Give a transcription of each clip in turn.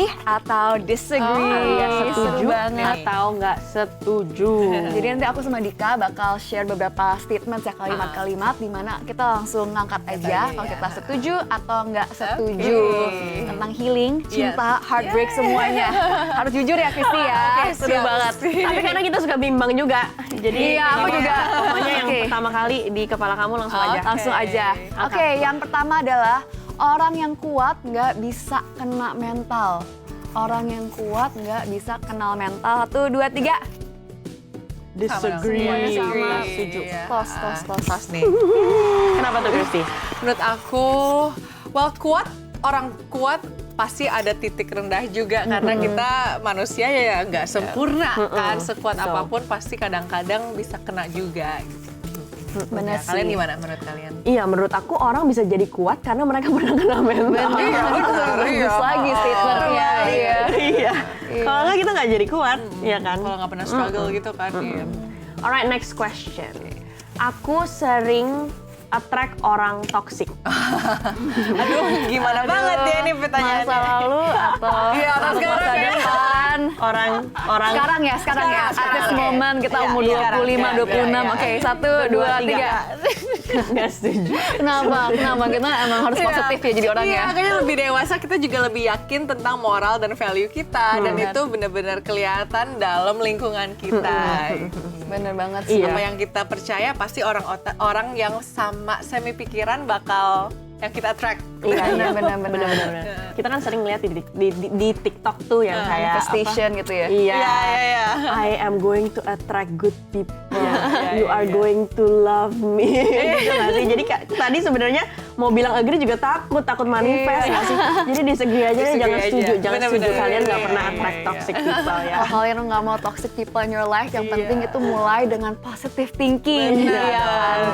agree atau disagree. Setuju banget. atau nggak setuju. Jadi nanti aku sama Dika bakal share beberapa statement ya, kalimat-kalimat di mana kita langsung ngangkat aja kalau kita setuju atau nggak setuju tentang healing, cinta, heartbreak semuanya. Harus jujur ya Kristi ya. Seru banget. Tapi karena kita suka bimbang juga, jadi Iya, aku juga. pokoknya yang Oke. pertama kali di kepala kamu langsung aja. Langsung aja. Oke, yang pertama adalah orang yang kuat nggak bisa kena mental. Orang yang kuat nggak bisa kenal mental. 1, 2, 3. Disagree. Sama. Setuju. Tos. nih. Kenapa tuh Kristi? Menurut aku, orang kuat pasti ada titik rendah juga karena kita manusia ya nggak sempurna kan, sekuat apapun pasti kadang-kadang bisa kena juga. Gitu. Bener sih. Kalian gimana menurut kalian? Iya, menurut aku orang bisa jadi kuat karena mereka pernah kena mental. Bagus lagi statementnya. Iya. Kalau nggak kita nggak jadi kuat, ya kan? Kalau nggak pernah struggle gitu kan. Iya. Alright, next question. Aku sering attract orang toxic. Aduh, gimana banget ya ini pertanyaannya. Masa lalu atau Iya, atau masa sekarang ya. depan? Orang Sekarang ya. At this moment kita umur Iya, 25, sekarang. 26. Iya. Oke, 1, 2, 3. nggak setuju. Kenapa? Kita emang harus positif ya jadi orang Iya, ya. kayaknya lebih dewasa, kita juga lebih yakin tentang moral dan value kita. Dan itu benar-benar kelihatan dalam lingkungan kita. Bener banget sih. Iya. Apa yang kita percaya pasti orang yang sama semi pikiran bakal yang kita attract. Iya, Bener. Kita kan sering lihat di TikTok tuh yang kayak Manifestation gitu ya. Iya. Iya. I am going to attract good people. You are going to love me. Gitu nggak sih? Jadi tadi sebenarnya mau bilang agree juga takut manifest nggak sih? Jadi disagree aja, Disagree jangan aja. setuju. Jangan Bener-bener. setuju, kalian nggak Iya, pernah iya, attract iya. toxic people ya. Kalau kalian nggak mau toxic people in your life, yang penting itu mulai dengan positive thinking. Iya.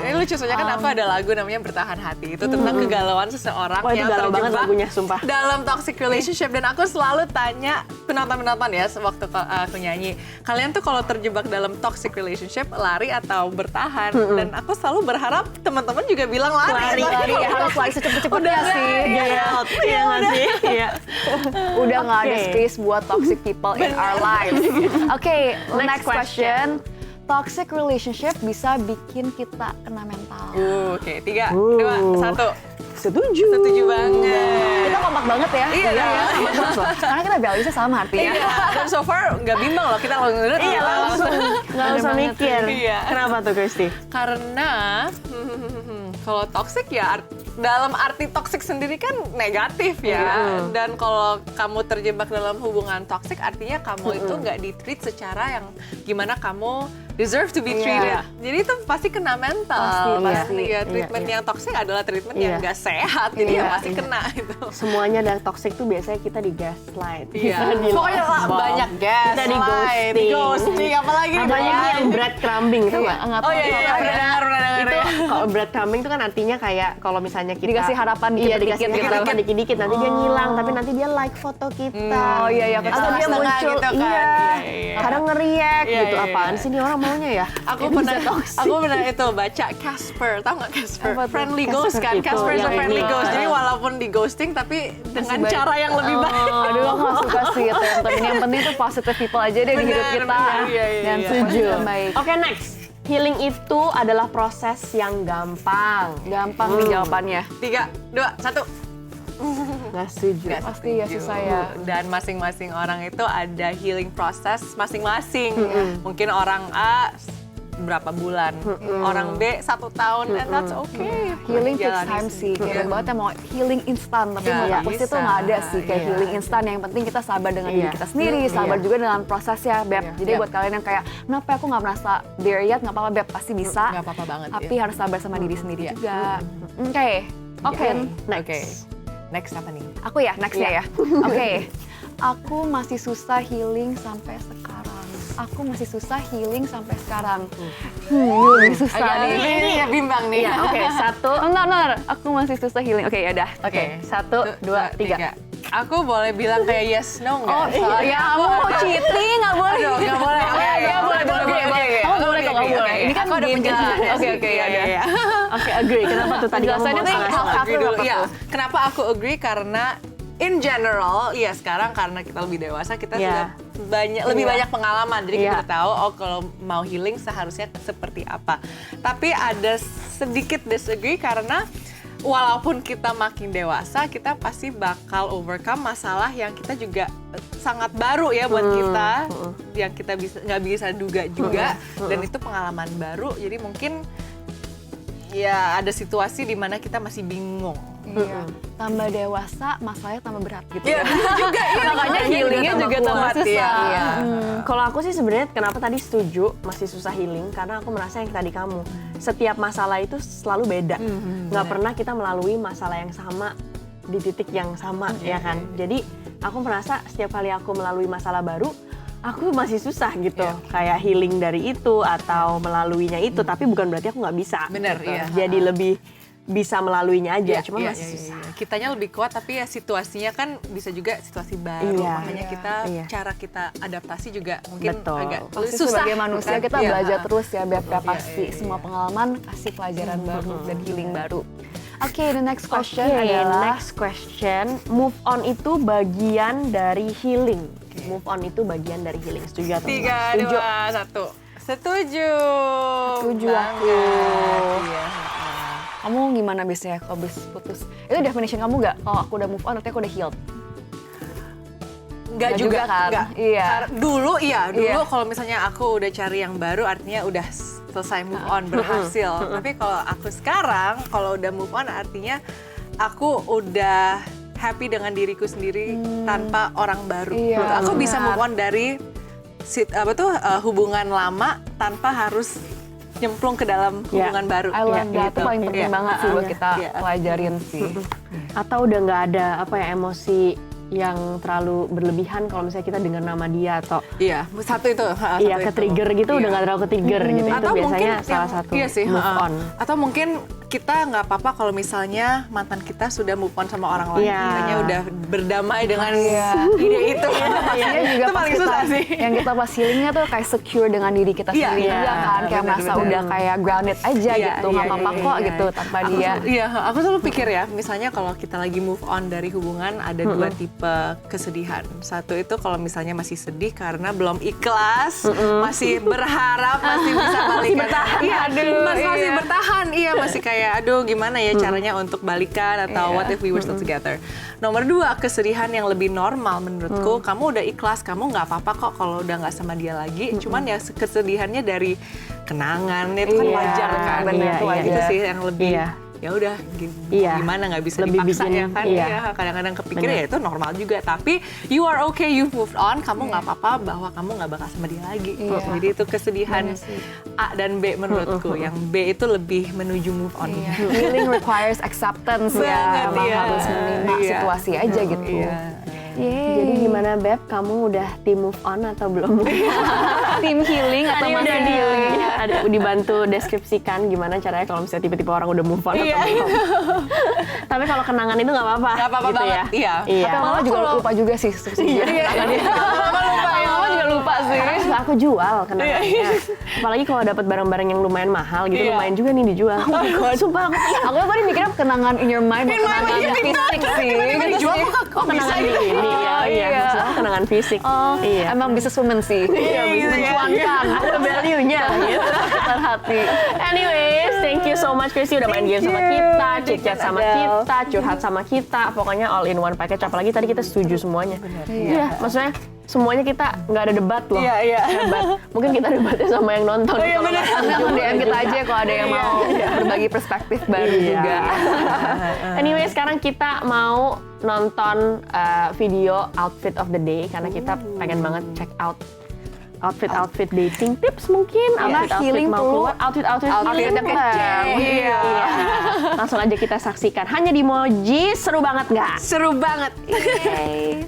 Ini lucu soalnya kan aku ada lagu namanya Bertahan Hati. Itu tentang kegalauan seseorang Wah, itu yang galau banget terjebak lagunya, sumpah. dalam toxic relationship. Dan aku selalu tanya penonton ya waktu aku nyanyi, kalian tuh kalau terjebak dalam toxic relationship lari atau bertahan? Dan aku selalu berharap teman-teman juga bilang lari. Lari ya, harus lari secepat-cepatnya sih. Iya nggak sih? Iya. Udah nggak ada Oke. space buat toxic people in our lives. Oke, next question. Toxic relationship bisa bikin kita kena mental. Oke, 3, 2, 1. Setuju. Setuju banget. Kita kompak banget ya. Iya. Karena kita values-nya sama artinya. Iya. Dan so far nggak bimbang loh, kita langsung Iya, langsung. Nggak usah banget mikir. Iya. Kenapa tuh, Kristi? Karena kalau toxic ya dalam arti toxic sendiri kan negatif ya. Dan kalau kamu terjebak dalam hubungan toxic artinya kamu itu nggak di-treat secara yang gimana kamu deserve to be treated. Jadi itu pasti kena mental. Pasti. Ya, treatment yang toxic adalah treatment yang nggak sehat. Jadi ya pasti kena itu. Semuanya dari toxic tuh biasanya kita di gaslight. Iya. Di Pokoknya lah, lockball. banyak gas, Kita di ghosting. apalagi di Apalagi yang breadcrumbing, tau nggak? Nggak Oh tahu. iya, pernah dengar Itu ya. kalau breadcrumbing itu kan artinya kayak kalau misalnya kita Dikasih harapan iya, dikit-dikit dikasih gitu. harapan dikit-dikit, nanti dia ngilang, tapi nanti dia like foto kita. Oh iya, Ya, betul. Atau dia setengah muncul, gitu kan. iya, Iya. kadang nge-react Iya, gitu. iya, Apaan iya. sih nih orang maunya ya? Aku pernah itu baca Casper, tau nggak Casper? Apa tuh? Friendly Casper ghost kan? itu, Casper is a yang friendly ini. ghost. Jadi walaupun di ghosting tapi dengan baik. cara yang lebih baik. Aduh, aku nggak suka sih itu. Yang penting tuh positive people aja deh di hidup Bener, kita. bener. Iya, iya, Dan iya. setuju. Baik. Oke, next. Healing itu adalah proses yang gampang. Gampang nih jawabannya. 3, 2, 1. Nggak setuju. Pasti ya susah ya. Dan masing-masing orang itu ada healing process masing-masing. Mungkin orang A berapa bulan, orang B 1 tahun, and that's okay. Healing takes Jalani time sih. sendiri. Kayak banget ya mau healing instan, tapi Nggak menurut aku sih bisa. tuh nggak ada sih kayak Iya. healing instan. Yang penting kita sabar dengan diri Iya. kita sendiri, sabar juga dengan prosesnya, Beb. Iya. Jadi Iya. buat kalian yang kayak, kenapa aku nggak merasa there yet, nggak apa-apa, Beb. Pasti bisa. Nggak apa-apa banget, Tapi harus sabar sama diri sendiri Iya. juga. Oke. Oke. Next. Oke. Next apa nih? Aku ya, nextnya ya. Oke. Aku masih susah healing sampai sekarang. Aku masih susah healing sampai sekarang. Susah nih. Ini ya bimbang nih. Iya, oke. 1, bentar. Aku masih susah healing. Oke, ya udah. Oke, 1, 2, 3. Aku boleh bilang kayak yes, no nggak? Oh, Soalnya ya aku mau ada- cheating, nggak boleh. Aduh, nggak boleh. Oke, Ya, boleh. Oke, Kamu boleh kok, nggak boleh. Ini kan aku ada game penjelasan. jadi. Oke, ya udah. Oke, agree. Kenapa tuh tadi kamu Penjelasannya mau tuh setengah-setengah? apa Agree dulu. tuh? Iya. Kenapa aku agree? Karena in general, ya sekarang karena kita lebih dewasa, kita Yeah. sudah lebih banyak pengalaman. Jadi kita Yeah. udah tahu, oh kalau mau healing seharusnya seperti apa. Tapi ada sedikit disagree karena walaupun kita makin dewasa, kita pasti bakal overcome masalah yang kita juga sangat baru ya buat kita, yang kita nggak bisa duga juga, dan itu pengalaman baru. Jadi mungkin ya ada situasi di mana kita masih bingung. Iya. Tambah dewasa, masalahnya tambah berat gitu. Iya, bisa juga. Iya, Makanya healingnya juga tambah kuat, susah. iya. Kalau aku sih sebenarnya kenapa tadi setuju masih susah healing karena aku merasa yang tadi kamu setiap masalah itu selalu beda. Nggak pernah kita melalui masalah yang sama di titik yang sama ya kan. Jadi aku merasa setiap kali aku melalui masalah baru aku masih susah gitu. Kayak healing dari itu atau melaluinya itu tapi bukan berarti aku nggak bisa. Bener, gitu. iya. Jadi lebih bisa melaluinya aja, Iya, cuma iya, masih iya, susah. iya. Kitanya lebih kuat tapi ya situasinya kan bisa juga situasi baru. Iya. Makanya kita Iya. cara kita adaptasi juga mungkin Betul. agak Pasti susah. sebagai manusia kan? kita Iya. belajar terus ya, Beb. Pasti iya, semua pengalaman kasih pelajaran baru dan healing baru. Oke, the next question Oke, adalah next question. Move on itu bagian dari healing. Move on itu bagian dari healing. Setuju atau 3, enggak? Setuju. 2, 1. Setuju. Setuju aku. Banget. Iya. kamu gimana biasanya kalau habis putus? Itu definition kamu nggak? Kalau aku udah move on, berarti aku udah healed. Enggak Nggak juga juga kan? enggak. Iya. Dulu Iya. kalau misalnya aku udah cari yang baru artinya udah selesai move on, berhasil. Tapi kalau aku sekarang kalau udah move on artinya aku udah happy dengan diriku sendiri tanpa orang baru. Iya, Gitu. Aku bisa benar. move on dari hubungan lama tanpa harus nyemplung ke dalam hubungan baru. I love that. Itu paling penting Iya. banget sih buat Iya. kita Iya. pelajarin sih. Atau udah nggak ada emosi yang terlalu berlebihan kalau misalnya kita dengar nama dia atau Iya, satu itu. iya ke trigger gitu udah nggak terlalu ke trigger gitu. Itu Atau mungkin biasanya salah yang- satu iya sih, move ha-ha. on. Atau mungkin kita nggak apa-apa kalau misalnya mantan kita sudah move on sama orang lain, Iya. kitanya udah berdamai dengan Iya. ide itu. Pastinya juga Itu pas paling kita, susah sih. yang kita pas healingnya tuh kayak secure dengan diri kita Iya, sendiri iya. juga kan, kayak Bener, merasa bener. udah kayak grounded aja Iya, gitu, iya, nggak apa-apa iya, kok iya. gitu tanpa Aku dia. Iya, aku selalu pikir ya, misalnya kalau kita lagi move on dari hubungan ada dua tipe kesedihan. Satu itu kalau misalnya masih sedih karena belum ikhlas, masih berharap masih bisa balikan. Iya, masih iya. bertahan. Iya, masih kayak aduh gimana ya caranya untuk balikan atau Iya. what if we were still together. Nomor 2, kesedihan yang lebih normal menurutku. Kamu udah ikhlas, kamu nggak apa-apa kok kalau udah nggak sama dia lagi. Cuman ya kesedihannya dari kenangan itu kan Iya, wajar kan. bener, Itu wajar. Itu sih yang lebih Iya. ya udah Iya. gimana nggak bisa Lebih dipaksa bikin- ya kan. iya. Iya, kadang-kadang kepikir Bener. ya itu normal juga. Tapi you are okay, you moved on, kamu nggak apa-apa bahwa kamu nggak bakal sama dia lagi. Iya. Jadi itu kesedihan Bener sih. A dan B menurutku. Yang B itu lebih menuju move on. Iya. Healing requires acceptance ya, Banget, emang iya. harus menerima Iya. situasi aja gitu. Iya. Yeay. Jadi gimana Beb, kamu udah tim move on atau belum move on? tim healing atau Tadi masih udah healing? ada dibantu deskripsikan gimana caranya kalau misalnya tiba-tiba orang udah move on atau Iya. belum. Tapi kalau kenangan itu nggak apa-apa. Nggak apa-apa gitu banget, ya. iya. Iya. Tapi mama juga lupa juga sih. Iya. Mama lupa ya. Mama juga lupa sih. Suka aku jual kenangannya. Apalagi kalau dapat barang-barang yang lumayan mahal gitu, Iya. lumayan juga nih dijual. Sumpah aku Aku tadi mikirnya kenangan in your mind, bukan kenangan mind, fisik sih. dijual kok kenangan di ini ya. Iya, maksudnya aku kenangan fisik. Oh, Iya. emang businesswoman sih. Iya, mencuankan. Ada value-nya gitu. Terhati. Anyways, thank you so much Chrissy udah main game sama kita, chit-chat sama kita, curhat sama kita. Pokoknya all in one package. Apalagi tadi kita setuju semuanya. Iya, maksudnya semuanya kita nggak ada debat loh. Iya, iya. Debat. Mungkin kita debatnya sama yang nonton. iya, Kalau bener. nggak Langsung DM kita aja kalau ada yang mau berbagi perspektif baru Iya. juga. Anyway, sekarang kita mau nonton video outfit of the day karena kita pengen banget check out outfit dating tips mungkin, Karena outfit healing mau tuh keluar, outfit outfit healing yang tuh kecil. Iya. Langsung aja kita saksikan hanya di Moji, seru banget nggak? Seru banget. Yeay.